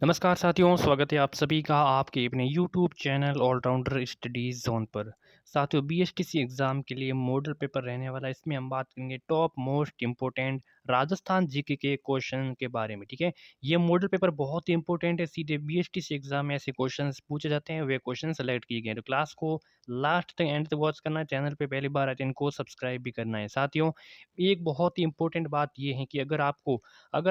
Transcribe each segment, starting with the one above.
नमस्कार साथियों, स्वागत है आप सभी का आपके अपने YouTube channel allrounder studies zone पर। साथियों, बीएसटीसी एग्ज़ाम के लिए मॉडल पेपर रहने वाला है। इसमें हम बात करेंगे top most important Rajasthan GK के क्वेश्चन के बारे में, ठीक है। ये मॉडल पेपर बहुत ही इंपॉर्टेंट है। सीधे बीएसटीसी एग्ज़ाम में ऐसे क्वेश्चंस पूछे जाते हैं, वे क्वेश्चन सेलेक्ट किए गए हैं। तो क्लास को लास्ट तक एंड तक वॉच करना है। चैनल पे पहली बार आए तो इनको सब्सक्राइब भी करना है। साथियों, एक बहुत ही इंपॉर्टेंट बात ये है कि अगर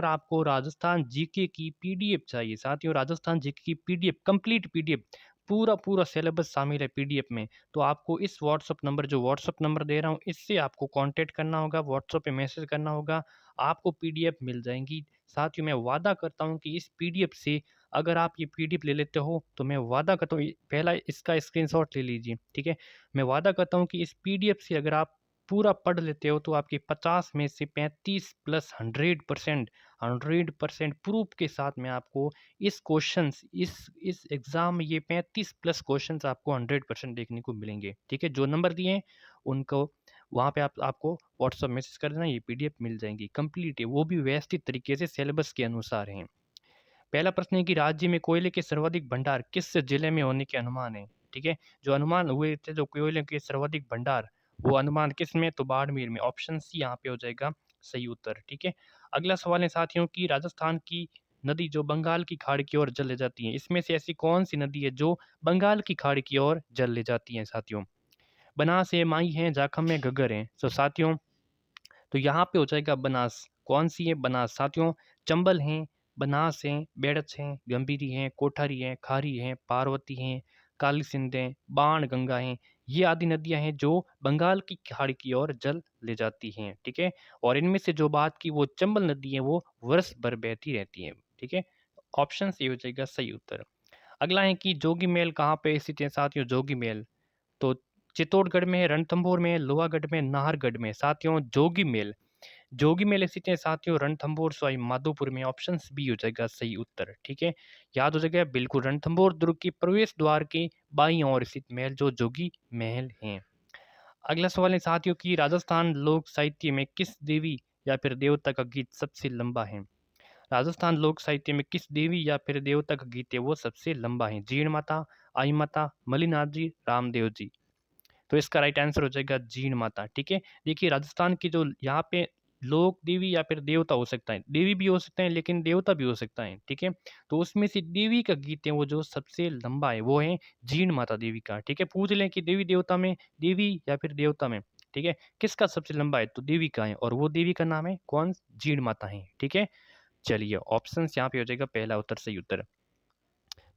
आपको राजस्थान जीके की पीडीएफ चाहिए, साथियों राजस्थान जीके की पीडीएफ, कंप्लीट पीडीएफ, पूरा सिलेबस शामिल है पीडीएफ में, तो आपको इस व्हाट्सअप नंबर, जो व्हाट्सअप नंबर दे रहा हूँ, इससे आपको कांटेक्ट करना होगा, व्हाट्सअप पे मैसेज करना होगा, आपको पीडीएफ मिल जाएंगी। साथियों, मैं वादा करता हूँ कि इस पीडीएफ से अगर आप ये पीडीएफ ले लेते हो तो मैं वादा करता हूँ, पहला इसका स्क्रीनशॉट ले लीजिए, ठीक है। मैं वादा करता हूँ कि इस पीडीएफ से अगर आप पूरा पढ़ लेते हो तो आपके 50 में से 35 प्लस 100% प्रूफ के साथ मैं आपको इस क्वेश्चंस इस एग्ज़ाम में ये 35 प्लस क्वेश्चंस आपको 100% देखने को मिलेंगे, ठीक है। जो नंबर दिए हैं उनको वहाँ पे आपको व्हाट्सअप मैसेज कर देना, ये पीडीएफ मिल जाएंगी, कंप्लीट है, वो भी व्यवस्थित तरीके से सिलेबस के अनुसार हैं। पहला प्रश्न है कि राज्य में कोयले के सर्वाधिक भंडार किस जिले में होने के अनुमान है, ठीक है। जो अनुमान हुए थे, जो कोयले के सर्वाधिक भंडार, वो अनुमान किस में, तो बाड़मेर में। ऑप्शन सी यहाँ पे हो जाएगा सही उत्तर, ठीक है। अगला सवाल है साथियों की राजस्थान की नदी जो बंगाल की खाड़ी की ओर जल ले जाती है, इसमें से ऐसी कौन सी नदी है जो बंगाल की खाड़ी की ओर जल ले जाती है साथियों। बनास है, माई है, जाखम है, घग्गर है। तो साथियों, तो यहाँ पे हो जाएगा बनास। कौन सी है, बनास। साथियों, चंबल हैं, बनास हैं, बेड़च हैं, गंभीरी हैं, कोठारी हैं, खारी हैं, पार्वती हैं, काली सिंध हैं, बाण गंगा हैं। ये आदि नदियां हैं जो बंगाल की खाड़ी की ओर जल ले जाती हैं, ठीक है। और इनमें से जो बात की वो चंबल नदी है, वो वर्ष भर बहती रहती है, ठीक है। ऑप्शन सी हो जाएगा सही उत्तर। अगला है कि जोगी मेल कहाँ पे स्थित है साथियों। जोगी मेल तो चित्तौड़गढ़ में है, रणथंभौर में है, लोहागढ़ में, नाहरगढ़ में। साथियों, जोगी मेले स्थित है साथियों रणथंभौर सवाई माधोपुर में। ऑप्शन बी हो जाएगा सही उत्तर, ठीक है। याद हो जाएगा बिल्कुल, रणथंभौर दुर्ग के प्रवेश द्वार के बाईं ओर स्थित महल जो जोगी महल हैं। अगला सवाल है साथियों की राजस्थान लोक साहित्य में किस देवी या फिर देवता का गीत सबसे लंबा है। राजस्थान लोक साहित्य में किस देवी या फिर देवता का गीत है वो सबसे लंबा है। जीण माता, आई माता, मलिनाथ जी, रामदेव जी। तो इसका राइट आंसर हो जाएगा जीण माता, ठीक है। देखिए, राजस्थान की जो यहाँ पे लोक देवी या फिर देवता हो सकता है, देवी भी हो सकता है लेकिन देवता भी हो सकता है, ठीक है। तो उसमें से देवी का गीत है वो जो सबसे लंबा है वो है जीण माता देवी का, ठीक है। पूछ लें कि देवी देवता में, देवी या फिर देवता में, ठीक है, किसका सबसे लंबा है, तो देवी का है, और वो देवी का नाम है कौन, जीण माता है, ठीक है। चलिए, ऑप्शन यहाँ पे हो जाएगा पहला उत्तर सही उत्तर।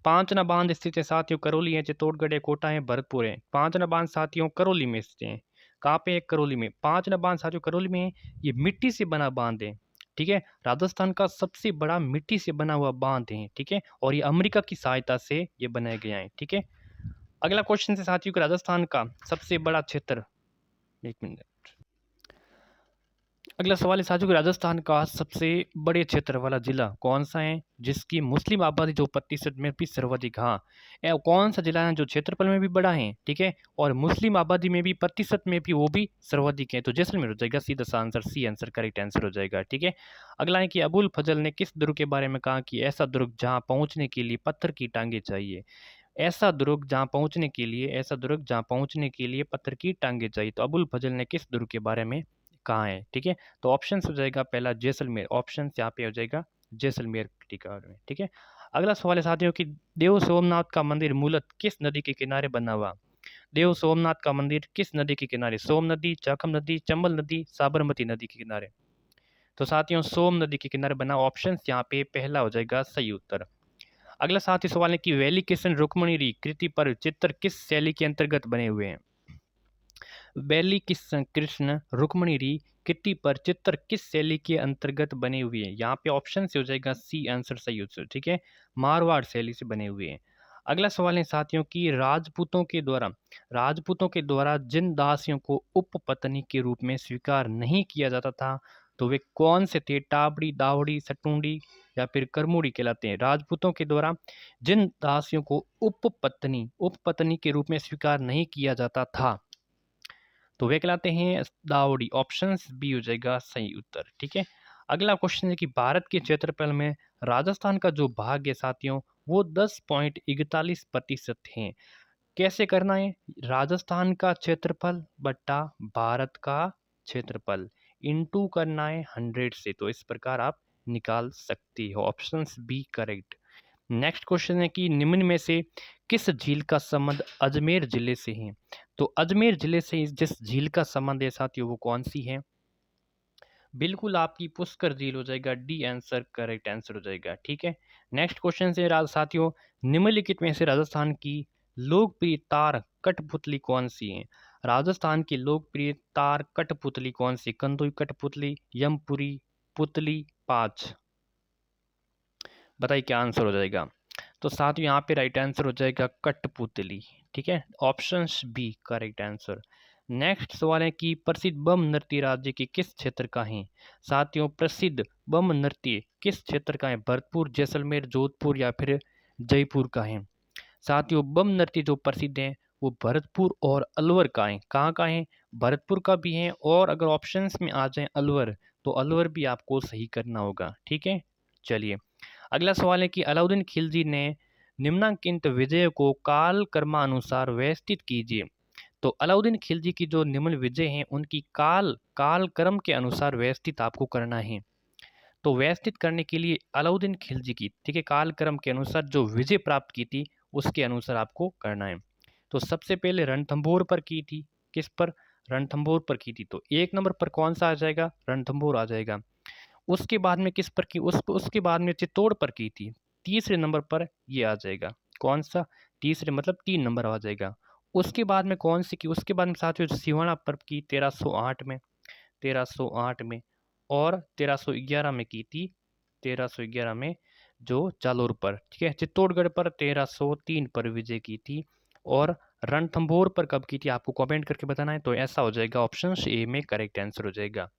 पांचना बांध स्थित है साथियों, करौली है, चित्तौड़गढ़ है, कोटा है, भरतपुर है। पांचना बांध साथियों करौली में स्थित है। कहाँ पे है, करौली में। पांचना बांध साथियों करौली में है। ये मिट्टी से बना बांध है, ठीक है। राजस्थान का सबसे बड़ा मिट्टी से बना हुआ बांध है, ठीक है, और ये अमेरिका की सहायता से ये बनाया गया है, ठीक है। अगला क्वेश्चन है साथियों, राजस्थान का सबसे बड़ा क्षेत्र, एक मिनट। अगला सवाल है साथियों कि राजस्थान का सबसे बड़े क्षेत्र वाला जिला कौन सा है जिसकी मुस्लिम आबादी जो प्रतिशत में भी सर्वाधिक। हाँ, कौन सा जिला है जो क्षेत्रफल में भी बड़ा है, ठीक है, और मुस्लिम आबादी में भी प्रतिशत में भी वो भी सर्वाधिक है, तो जैसलमेर हो जाएगा सीधा सा answer, C answer correct answer हो जाएगा, ठीक है। अगला है कि अबुल फजल ने किस दुर्ग के बारे में कहा कि ऐसा दुर्ग जहाँ पहुंचने के लिए पत्थर की टांगे चाहिए। ऐसा दुर्ग जहाँ पहुंचने के लिए पत्थर की टांगे चाहिए, तो अबुल फजल ने किस दुर्ग के बारे में कहा है, ठीक है। तो ऑप्शन हो जाएगा पहला जैसलमेर, ऑप्शन यहाँ पे हो जाएगा जैसलमेर, ठीक है, ठीक है। अगला सवाल है साथियों कि देव सोमनाथ का मंदिर मूलत किस नदी के किनारे बना हुआ। देव सोमनाथ का मंदिर किस नदी के किनारे, सोम नदी, चाकम नदी, चंबल नदी, साबरमती नदी के किनारे। तो साथियों, सोम नदी के किनारे बना। ऑप्शन यहाँ पे पहला हो जाएगा सही उत्तर। अगला साथी सवाल है कि वैली किशन रुक्मणी कृति पर चित्र किस शैली के अंतर्गत बने हुए हैं। वैली कृष्ण रुक्मणी कृति पर चित्र किस शैली के अंतर्गत बने हुए हैं। यहाँ पे ऑप्शन से हो जाएगा सी आंसर सही उत्तर, ठीक है, मारवाड़ शैली से बने हुए हैं। अगला सवाल है साथियों की राजपूतों के द्वारा जिन दासियों को उपपत्नी के रूप में स्वीकार नहीं किया जाता था, तो वे कौन से थे। टाबड़ी, दावड़ी, सटुंडी या फिर करमुड़ी कहलाते हैं। राजपूतों के द्वारा जिन दासियों को उपपत्नी के रूप में स्वीकार नहीं किया जाता था, तो वे कहलाते हैं दावड़ी। ऑप्शन बी हो जाएगा सही उत्तर, ठीक है। अगला क्वेश्चन है कि भारत के क्षेत्रफल में राजस्थान का जो भाग है साथियों वो 10.41% है। कैसे करना है? राजस्थान का क्षेत्रफल बट्टा भारत का क्षेत्रफल इनटू करना है 100 से। तो इस प्रकार आप निकाल सकती हो। Option B correct. Next question है कि निम्न में से किस झील का संबंध अजमेर जिले से है? तो अजमेर जिले से जिस झील का संबंध है साथियों वो कौन सी है? बिल्कुल आपकी पुष्कर झील हो जाएगा। डी आंसर करेक्ट आंसर हो जाएगा। ठीक है। नेक्स्ट क्वेश्चन से साथियों, निम्नलिखित में से राजस्थान की लोकप्रिय तार कठपुतली कौन सी है? राजस्थान की लोकप्रिय तार कठपुतली कौन सी? कंदुई कठपुतली, यमपुरी पुतली, पाँच। बताइए क्या आंसर हो जाएगा। तो साथियों यहाँ पे राइट आंसर हो जाएगा कठपुतली। ठीक है, option B correct answer. Next सवाल है कि प्रसिद्ध बम नृत्य राज्य के किस क्षेत्र का है? साथियों प्रसिद्ध बम नृत्य किस क्षेत्र का है? भरतपुर, जैसलमेर, जोधपुर या फिर जयपुर का है? साथियों बम नृत्य जो प्रसिद्ध है वो भरतपुर और अलवर का है। कहाँ का है? भरतपुर का भी है, और अगर ऑप्शंस में आ जाए अलवर तो अलवर भी आपको सही करना होगा। ठीक है, चलिए अगला सवाल है कि अलाउद्दीन खिलजी ने निम्नांकित विजय को काल क्रमानुसार व्यवस्थित कीजिए। तो अलाउद्दीन खिलजी की जो निम्न विजय हैं उनकी काल क्रम के अनुसार व्यवस्थित आपको करना है। तो व्यवस्थित करने के लिए अलाउद्दीन खिलजी की, ठीक है, काल क्रम के अनुसार जो विजय प्राप्त की थी उसके अनुसार आपको करना है। तो सबसे पहले रणथंभौर पर की थी। किस पर? रणथंभौर पर की थी। तो एक नंबर पर कौन सा आ जाएगा? रणथंभौर आ जाएगा। उसके बाद में किस पर की? उसके बाद में चित्तौड़ पर की थी। तीसरे नंबर पर ये आ जाएगा। कौन सा? तीसरे मतलब 3 नंबर आ जाएगा। उसके बाद में कौन सी की? उसके बाद में साथियों सिवाना पर की 1308 में, 1308 में, और 1311 में की थी, 1311 में जो जालोर पर। ठीक है, चित्तौड़गढ़ पर 1303 पर विजय की थी, और रणथंभौर पर कब की थी आपको कमेंट करके बताना है। तो ऐसा हो जाएगा, ऑप्शन ए में करेक्ट आंसर हो जाएगा।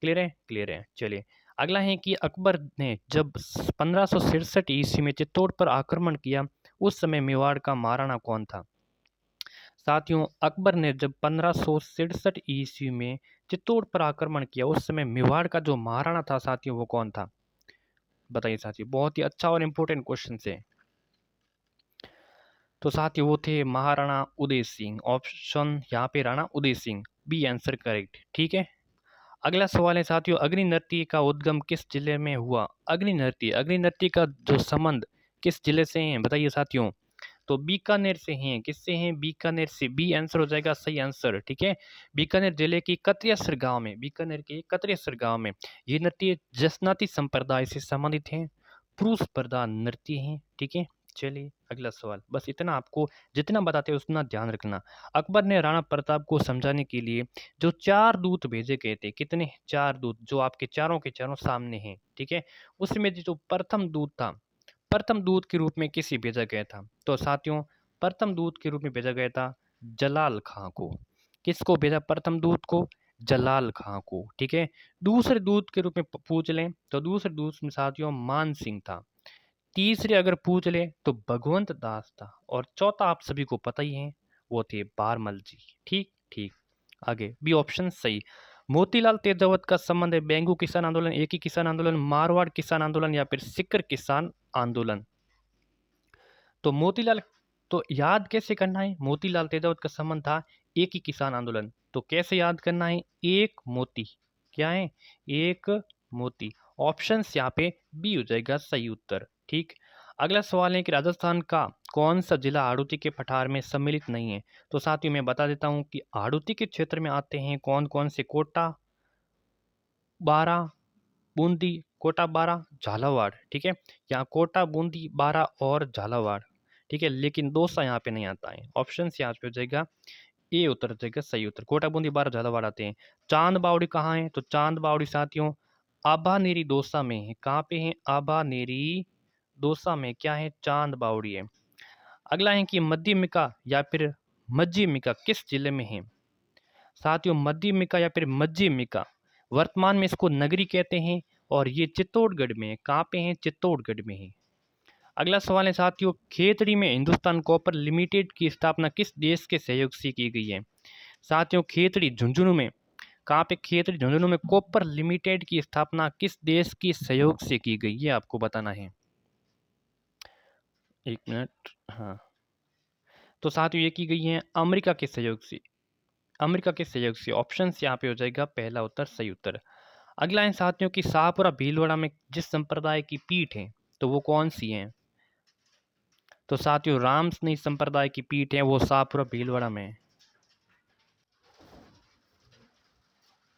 क्लियर है? क्लियर है। चलिए अगला है कि अकबर ने जब 1567 ईस्वी में चित्तौड़ पर आक्रमण किया उस समय मेवाड़ का महाराणा कौन था? साथियों अकबर ने जब 1567 ईस्वी में चित्तौड़ पर आक्रमण किया उस समय मेवाड़ का जो महाराणा था साथियों वो कौन था? बताइए साथियों, बहुत ही अच्छा और इम्पोर्टेंट क्वेश्चन है। तो साथियों वो थे महाराणा उदय सिंह। ऑप्शन यहाँ पे Rana Uday Singh, B answer correct. ठीक है, अगला सवाल है साथियों, अग्नि नृत्य का उद्गम किस जिले में हुआ? अग्नि नृत्य का जो संबंध किस जिले से है बताइए साथियों। तो बीकानेर से हैं। किससे हैं? बीकानेर से। बी आंसर हो जाएगा सही आंसर। ठीक है, बीकानेर जिले की कतरेसर गांव में, बीकानेर के कतरेसर गांव में ये नृत्य जसनाती संप्रदाय से संबंधित हैं, पुरुष प्रधान नृत्य हैं। ठीक है, चलिए अगला सवाल। बस इतना आपको जितना बताते हैं उतना ध्यान रखना। अकबर ने राणा प्रताप को समझाने के लिए जो 4 दूत भेजे गए थे, कितने? 4 दूत, जो आपके चारों के चारों सामने हैं। ठीक है, उसमें जो प्रथम दूत था, प्रथम दूत के रूप में किसे भेजा गया था? तो साथियों प्रथम दूत के रूप में भेजा गया था जलाल खां को। किसको भेजा? प्रथम दूत को जलाल खां को। ठीक है, दूसरे दूत के रूप में पूछ लें तो दूसरे दूत में साथियों मान सिंह था। तीसरे अगर पूछ ले तो भगवंत दास था, और चौथा आप सभी को पता ही है वो थे बारमल जी। ठीक ठीक, आगे बी ऑप्शन सही। मोतीलाल तेजावत का संबंध है बेंगू किसान आंदोलन, एक ही किसान आंदोलन, मारवाड़ किसान आंदोलन या फिर सिक्कर किसान आंदोलन? तो मोतीलाल, तो याद कैसे करना है? मोतीलाल तेजावत का संबंध था एक ही किसान आंदोलन। तो कैसे याद करना है? एक मोती, क्या है? एक मोती। ऑप्शन यहाँ पे बी हो जाएगा सही उत्तर। ठीक, अगला सवाल है कि राजस्थान का कौन सा जिला हाड़ौती के पठार में सम्मिलित नहीं है? तो साथियों मैं बता देता हूँ कि हाड़ौती के क्षेत्र में आते हैं कौन कौन से? कोटा, बारा, बूंदी, कोटा, बारा, झालावाड़। ठीक है, यहाँ कोटा, बूंदी, बारा और झालावाड़। ठीक है, लेकिन दौसा यहाँ पे नहीं आता है। ऑप्शन यहाँ पे हो जाएगा ए उत्तर हो जाएगा सही उत्तर। कोटा, बूंदी, बारा, झालावाड़ आते हैं। चांद बावड़ी कहाँ है? तो चांद बावड़ी साथियों आभानेरी दौसा में है। कहाँ पे है? आभानेरी दौसा में क्या है? चांद बावड़ी है। अगला है कि मध्यमिका या फिर मध्यमिका किस जिले में है? साथियों मध्यमिका या फिर मध्यमिका वर्तमान में इसको नगरी कहते हैं, और ये चित्तौड़गढ़ में है। कहाँ पे है? चित्तौड़गढ़ में है। अगला सवाल है साथियों, खेतड़ी में हिंदुस्तान कॉपर लिमिटेड की स्थापना किस देश के सहयोग से की गई है? साथियों खेतड़ी झुंझुनू में कहाँ पे खेतड़ी झुंझुनू में कॉपर लिमिटेड की स्थापना किस देश के सहयोग से की गई, ये आपको बताना है। 1 मिनट। हाँ, तो साथियों ये की गई है अमेरिका के सहयोग से। अमेरिका के सहयोग से ऑप्शंस यहाँ पे हो जाएगा पहला उत्तर सही उत्तर। अगला है साथियों कि शाहपुरा भीलवाड़ा में जिस संप्रदाय की पीठ है तो वो कौन सी है? तो साथियों रामस्नेही संप्रदाय की पीठ है वो शाहपुरा भीलवाड़ा में है।